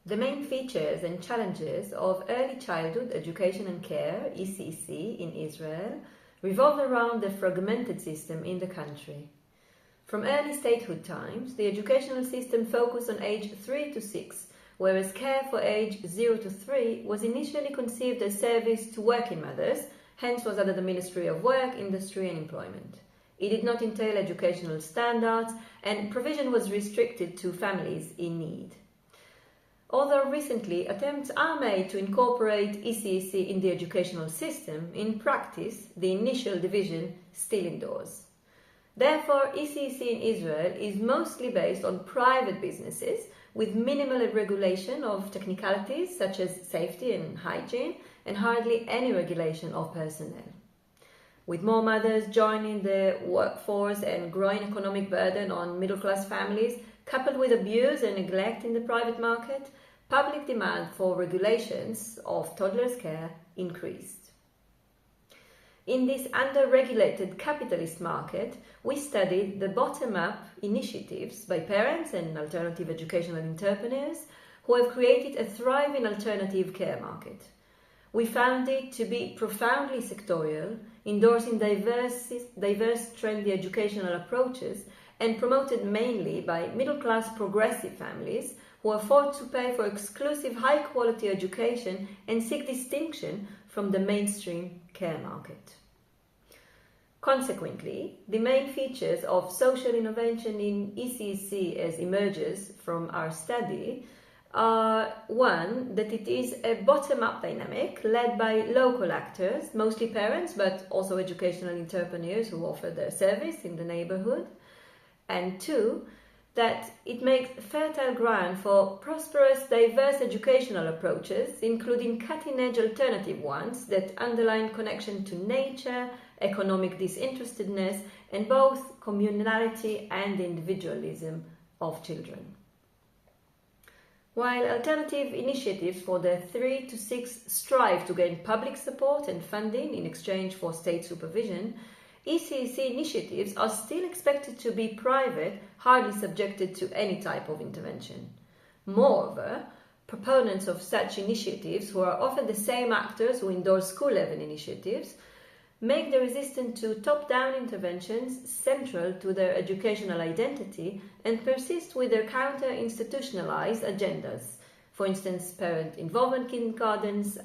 The main features and challenges of early childhood education and care, ECC, in Israel revolve around the fragmented system in the country. From early statehood times, the educational system focused on age 3 to 6, whereas care for age 0 to 3 was initially conceived as service to working mothers, hence was under the Ministry of Work, Industry and Employment. It did not entail educational standards, and provision was restricted to families in need. Although recently attempts are made to incorporate ECEC in the educational system, in practice the initial division still endures. Therefore, ECEC in Israel is mostly based on private businesses with minimal regulation of technicalities such as safety and hygiene, and hardly any regulation of personnel. With more mothers joining the workforce and growing economic burden on middle-class families, coupled with abuse and neglect in the private market, public demand for regulations of toddlers' care increased. In this under-regulated capitalist market, we studied the bottom-up initiatives by parents and alternative educational entrepreneurs who have created a thriving alternative care market. We found it to be profoundly sectorial, endorsing diverse trendy educational approaches and promoted mainly by middle-class progressive families who afford to pay for exclusive high-quality education and seek distinction from the mainstream care market. Consequently, the main features of social innovation in ECEC as emerges from our study are, one, that it is a bottom-up dynamic led by local actors, mostly parents, but also educational entrepreneurs who offer their service in the neighborhood, and two, that it makes fertile ground for prosperous, diverse educational approaches, including cutting-edge alternative ones that underline connection to nature, economic disinterestedness, and both communality and individualism of children. While alternative initiatives for the 3 to 6 strive to gain public support and funding in exchange for state supervision, ECEC initiatives are still expected to be private, hardly subjected to any type of intervention. Moreover, proponents of such initiatives, who are often the same actors who endorse school-level initiatives, make the resistance to top-down interventions central to their educational identity and persist with their counter-institutionalized agendas. For instance, parent involvement kindergartens,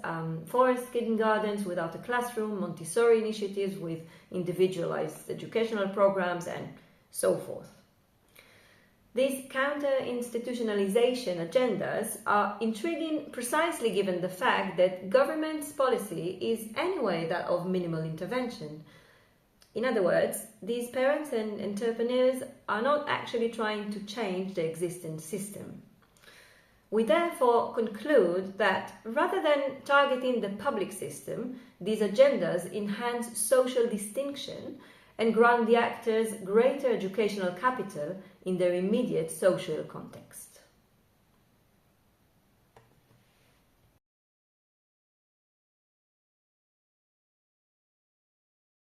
forest kindergartens without a classroom, Montessori initiatives with individualized educational programs, and so forth. These counter-institutionalization agendas are intriguing precisely given the fact that government's policy is anyway that of minimal intervention. In other words, these parents and entrepreneurs are not actually trying to change the existing system. We therefore conclude that rather than targeting the public system, these agendas enhance social distinction and grant the actors greater educational capital in their immediate social context.